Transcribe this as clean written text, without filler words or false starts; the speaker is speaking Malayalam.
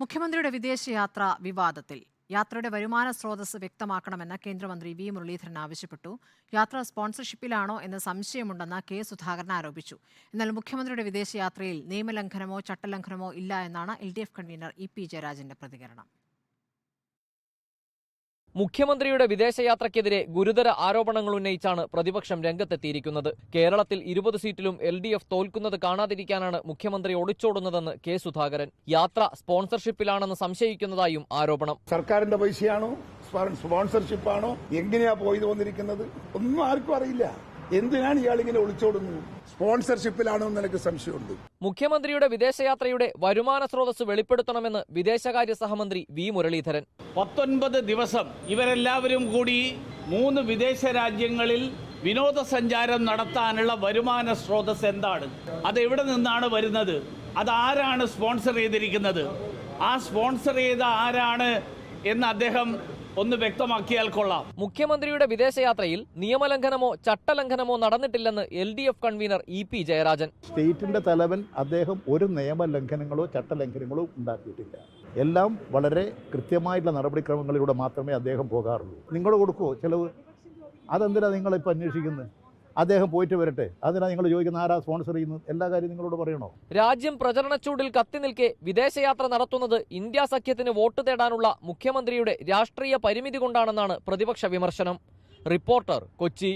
മുഖ്യമന്ത്രിയുടെ വിദേശയാത്ര വിവാദത്തിൽ. യാത്രയുടെ വരുമാന സ്രോതസ് വ്യക്തമാക്കണമെന്ന് കേന്ദ്രമന്ത്രി വി മുരളീധരൻ ആവശ്യപ്പെട്ടു. യാത്ര സ്പോൺസർഷിപ്പിലാണോ എന്ന് സംശയമുണ്ടെന്ന് കെ സുധാകരൻ ആരോപിച്ചു. എന്നാൽ മുഖ്യമന്ത്രിയുടെ വിദേശയാത്രയിൽ നിയമലംഘനമോ ചട്ടലംഘനമോ ഇല്ല എന്നാണ് LDF കൺവീനർ ഇ.പി. ജയരാജന്റെ പ്രതികരണം. മുഖ്യമന്ത്രിയുടെ വിദേശയാത്രയ്ക്കെതിരെ ഗുരുതര ആരോപണങ്ങൾ ഉന്നയിച്ചാണ് പ്രതിപക്ഷം രംഗത്തെത്തിയിരിക്കുന്നത്. കേരളത്തിൽ 20 സീറ്റിലും LDF തോൽക്കുന്നത് കാണാതിരിക്കാനാണ് മുഖ്യമന്ത്രി ഒളിച്ചോടുന്നതെന്ന് കെ സുധാകരൻ. യാത്ര സ്പോൺസർഷിപ്പിലാണെന്ന് സംശയിക്കുന്നതായും ആരോപണം. സർക്കാരിന്റെ പൈസയാണോ, സ്പോൺസർഷിപ്പാണോ, എങ്ങനെയാ പോയത് വന്നിരിക്കുന്നത് ഒന്നും ആർക്കും അറിയില്ല. എന്തിനാണ് ഇയാൾ ഇങ്ങനെ ഒളിച്ചോടുന്നത്? സ്പോൺസർഷിപ്പിലാണോ എന്ന് എനിക്ക് സംശയമുണ്ട്. മുഖ്യമന്ത്രിയുടെ വിദേശയാത്രയുടെ വരുമാന സ്രോതസ് വെളിപ്പെടുത്തണമെന്ന് വിദേശകാര്യ സഹമന്ത്രി വി മുരളീധരൻ. 19 ദിവസം ഇവരെല്ലാവരും കൂടി 3 വിദേശ രാജ്യങ്ങളിൽ വിനോദസഞ്ചാരം നടത്താനുള്ള വരുമാന സ്രോതസ് എന്താണ്? അത് എവിടെ നിന്നാണ് വരുന്നത്? അതാരാണ് സ്പോൺസർ ചെയ്തിരിക്കുന്നത്? ആ സ്പോൺസർ ചെയ്ത ആരാണ് എന്ന് അദ്ദേഹം ഒന്ന് വ്യക്തമാക്കിയാൽ കൊള്ളാം. മുഖ്യമന്ത്രിയുടെ വിദേശയാത്രയിൽ നിയമലംഘനമോ ചട്ടലംഘനമോ നടന്നിട്ടില്ലെന്ന് LDF കൺവീനർ ഇ.പി. ജയരാജൻ. സ്റ്റേറ്റിന്റെ തലവൻ അദ്ദേഹം ഒരു നിയമലംഘനങ്ങളോ ചട്ടലംഘനങ്ങളോ ഉണ്ടാക്കിയിട്ടില്ല. എല്ലാം വളരെ കൃത്യമായിട്ടുള്ള നടപടിക്രമങ്ങളിലൂടെ മാത്രമേ അദ്ദേഹം പോകാറുള്ളൂ. നിങ്ങൾ കൊടുക്കുമോ ചെലവ്? അതെന്തിനാണ് നിങ്ങളിപ്പോൾ അന്വേഷിക്കുന്നത്? അദ്ദേഹം പോയിട്ട് വരട്ടെ. അതിനാ നിങ്ങൾ ചോദിക്കുന്ന ആരാ സ്പോൺസർ ചെയ്യുന്നത്? എല്ലാ കാര്യം നിങ്ങളോട് പറയണോ? രാജ്യം പ്രചരണച്ചൂടിൽ കത്തി നിൽക്കെ വിദേശയാത്ര നടത്തുന്നത് ഇന്ത്യ സഖ്യത്തിന് വോട്ട് തേടാനുള്ള മുഖ്യമന്ത്രിയുടെ രാഷ്ട്രീയ പരിമിതി കൊണ്ടാണെന്നാണ് പ്രതിപക്ഷ വിമർശനം. റിപ്പോർട്ടർ, കൊച്ചി.